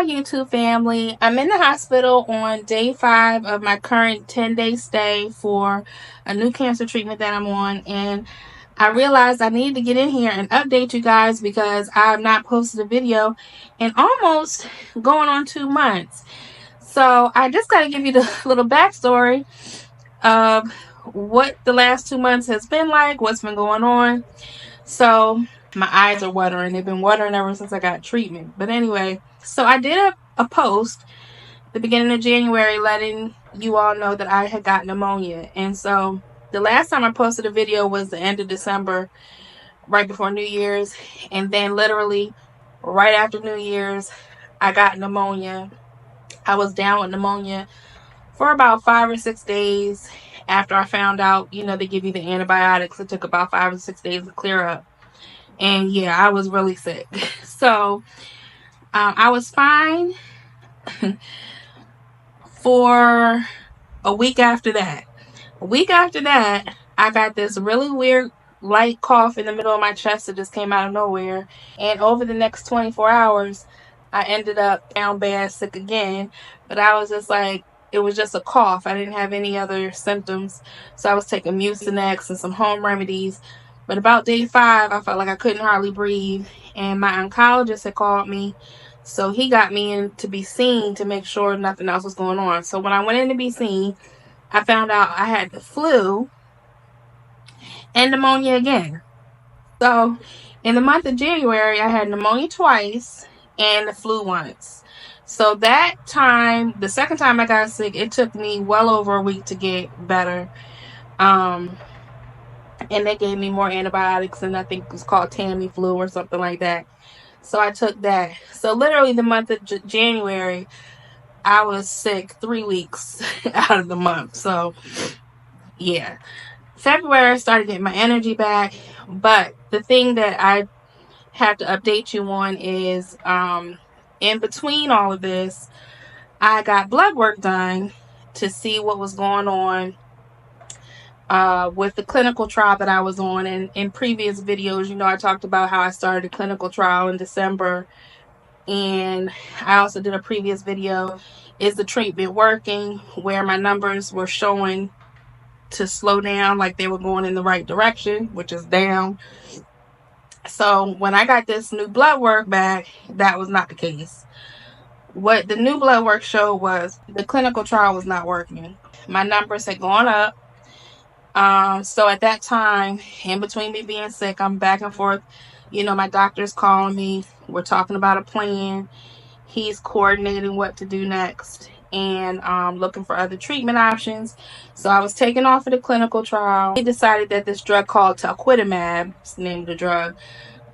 my YouTube family. I'm in the hospital on day 5 of my current 10-day stay for a new cancer treatment that I'm on, and I realized I needed to get in here and update you guys because I have not posted a video in almost going on 2 months. So I just got to give you the little backstory of what the last 2 months has been like, what's been going on. So my eyes are watering. They've been watering ever since I got treatment. But anyway, so I did a post the beginning of January letting you all know that I had got pneumonia. And so the last time I posted a video was the end of December, right before New Year's. And then literally right after New Year's, I got pneumonia. I was down with pneumonia for about 5 or 6 days after I found out, they give you the antibiotics. It took about 5 or 6 days to clear up. And yeah, I was really sick. So I was fine for a week after that. A week after that, I got this really weird light cough in the middle of my chest that just came out of nowhere. And over the next 24 hours, I ended up down bad sick again. But I was just like, it was just a cough. I didn't have any other symptoms. So I was taking Mucinex and some home remedies. But about day 5, I felt like I couldn't hardly breathe. And my oncologist had called me. So he got me in to be seen to make sure nothing else was going on. So when I went in to be seen, I found out I had the flu and pneumonia again. So in the month of January, I had pneumonia twice and the flu once. So that time, the second time I got sick, it took me well over a week to get better. And they gave me more antibiotics, and I think it was called Tamiflu or something like that. So I took that. So literally the month of January, I was sick 3 weeks out of the month. So yeah. February, I started getting my energy back. But the thing that I have to update you on is in between all of this, I got blood work done to see what was going on with the clinical trial that I was on. And in previous videos, I talked about how I started a clinical trial in December. And I also did a previous video, is the treatment working, where my numbers were showing to slow down, like they were going in the right direction, which is down. So when I got this new blood work back, that was not the case. What the new blood work showed was the clinical trial was not working. My numbers had gone up. So at that time, in between me being sick, I'm back and forth. My doctor's calling me. We're talking about a plan. He's coordinating what to do next and looking for other treatment options. So I was taken off of the clinical trial. He decided that this drug called talquetamab, it's the name of the drug,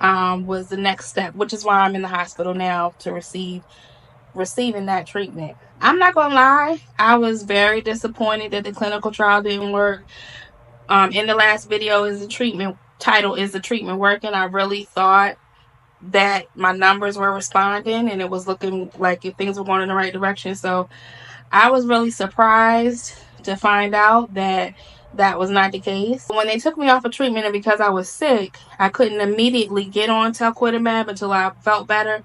was the next step, which is why I'm in the hospital now to receiving that treatment. I'm not gonna lie, I was very disappointed that the clinical trial didn't work. In the last video, is the treatment working? I really thought that my numbers were responding and it was looking like things were going in the right direction. So I was really surprised to find out that that was not the case. When they took me off of treatment, and because I was sick, I couldn't immediately get on talquetamab until I felt better.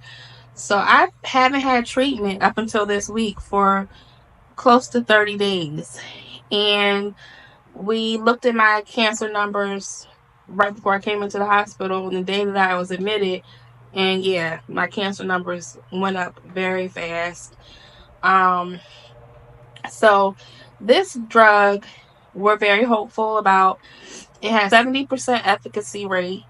So I haven't had treatment up until this week for close to 30 days. And we looked at my cancer numbers right before I came into the hospital on the day that I was admitted. And yeah, my cancer numbers went up very fast. So this drug, we're very hopeful about. It has 70% efficacy rate.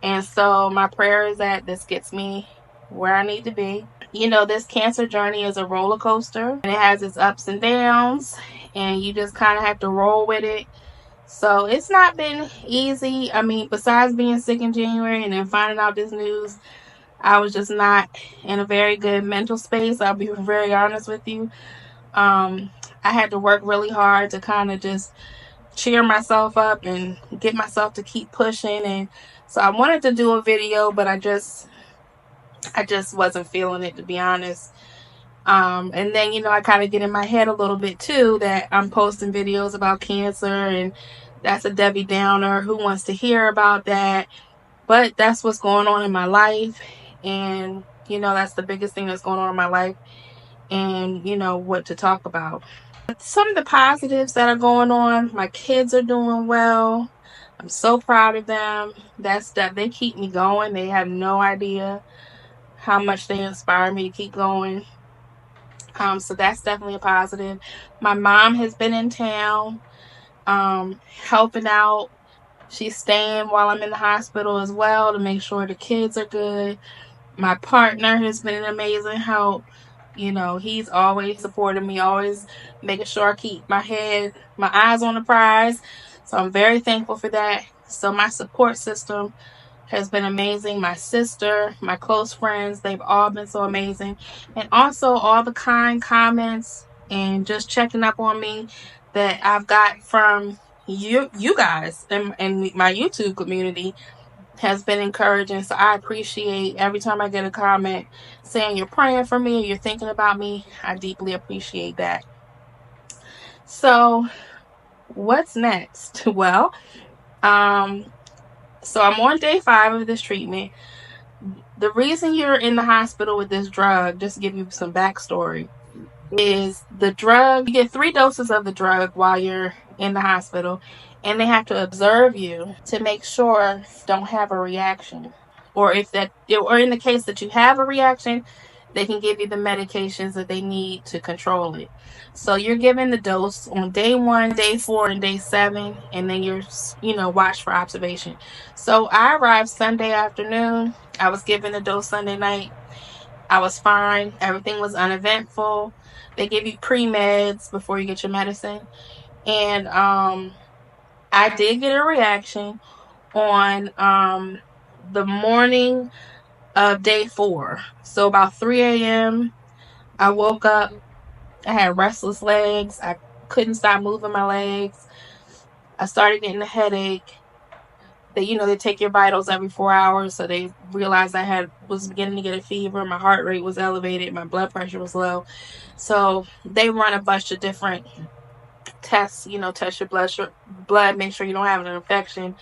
And so my prayer is that this gets me where I need to be. This cancer journey is a roller coaster, and it has its ups and downs, and you just kind of have to roll with it. So it's not been easy. I mean, besides being sick in January and then finding out this news, I was just not in a very good mental space. I'll be very honest with you. I had to work really hard to kind of just cheer myself up and get myself to keep pushing. And so I wanted to do a video, but I just wasn't feeling it, to be honest. And then, I kind of get in my head a little bit too that I'm posting videos about cancer, and that's a Debbie Downer. Who wants to hear about that? But that's what's going on in my life. And, That's the biggest thing that's going on in my life, and what to talk about. Some of the positives that are going on: my kids are doing well. I'm so proud of them. They keep me going. They have no idea how much they inspire me to keep going. So that's definitely a positive. My mom has been in town, helping out. She's staying while I'm in the hospital as well to make sure the kids are good. My partner has been an amazing help. He's always supporting me, always making sure I keep my eyes on the prize. So I'm very thankful for that. So my support system has been amazing. My sister, my close friends, they've all been so amazing. And also all the kind comments and just checking up on me that I've got from you guys and my YouTube community has been encouraging. So I appreciate every time I get a comment saying you're praying for me or you're thinking about me. I deeply appreciate that. So what's next? Well, so I'm on day 5 of this treatment. The reason you're in the hospital with this drug, just to give you some backstory, is the drug, you get 3 doses of the drug while you're in the hospital, and they have to observe you to make sure you don't have a reaction. Or in the case that you have a reaction, they can give you the medications that they need to control it. So you're given the dose on day 1, day 4, and day 7, and then you're, watched for observation. So I arrived Sunday afternoon. I was given the dose Sunday night. I was fine. Everything was uneventful. They give you pre-meds before you get your medicine. And I did get a reaction on the morning of day 4. So about 3 a.m., I woke up. I had restless legs. I couldn't stop moving my legs. I started getting a headache. They take your vitals every 4 hours, so they realized I was beginning to get a fever. My heart rate was elevated. My blood pressure was low. So they run a bunch of different tests, test your blood, make sure you don't have an infection.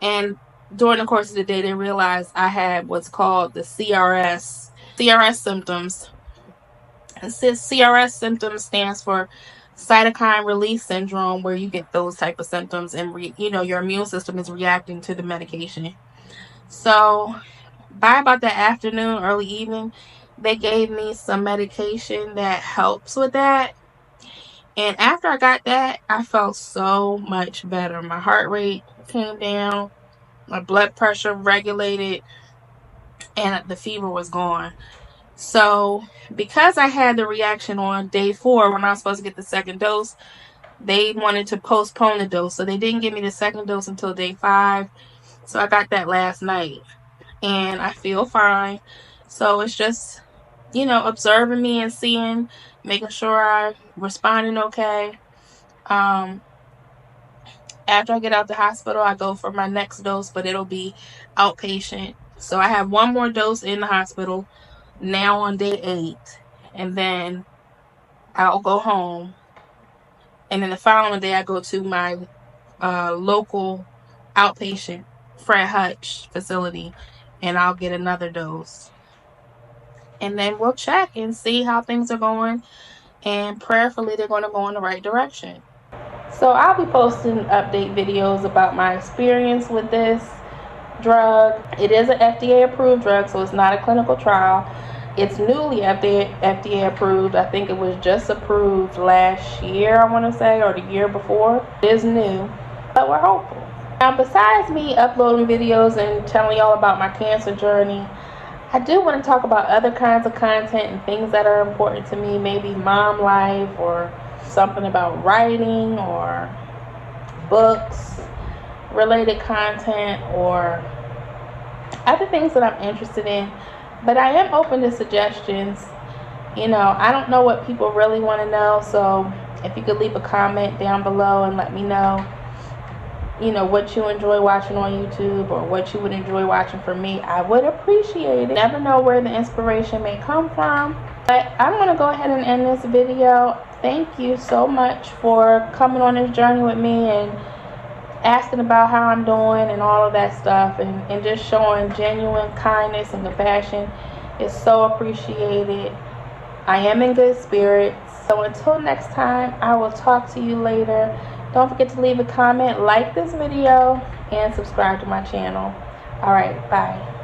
And during the course of the day, they realized I had what's called the CRS symptoms. And CRS symptoms stands for cytokine release syndrome, where you get those type of symptoms and your immune system is reacting to the medication. So by about the afternoon, early evening, they gave me some medication that helps with that. And after I got that, I felt so much better. My heart rate came down, my blood pressure regulated, and the fever was gone. So because I had the reaction on day 4 when I was supposed to get the second dose, they wanted to postpone the dose. So they didn't give me the second dose until day 5. So I got that last night and I feel fine. So it's just, observing me and seeing, making sure I'm responding okay. After I get out the hospital, I go for my next dose, but it'll be outpatient. So I have one more dose in the hospital now on day 8, and then I'll go home. And then the following day, I go to my local outpatient Fred Hutch facility, and I'll get another dose. And then we'll check and see how things are going, and prayerfully they're going to go in the right direction. So I'll be posting update videos about my experience with this drug. It is an FDA approved drug, so it's not a clinical trial. It's newly FDA approved. I think it was just approved last year, I want to say, or the year before. It is new, but we're hopeful. Now, besides me uploading videos and telling y'all about my cancer journey, I do want to talk about other kinds of content and things that are important to me, maybe mom life or something about writing or books related content or other things that I'm interested in. But I am open to suggestions. I don't know what people really want to know, so if you could leave a comment down below and let me know, what you enjoy watching on YouTube or what you would enjoy watching from me, I would appreciate it. Never know where the inspiration may come from. But I'm going to go ahead and end this video. Thank you so much for coming on this journey with me and asking about how I'm doing and all of that stuff, and just showing genuine kindness and compassion is so appreciated. I am in good spirits. So until next time, I will talk to you later. Don't forget to leave a comment, like this video, and subscribe to my channel. Alright, bye.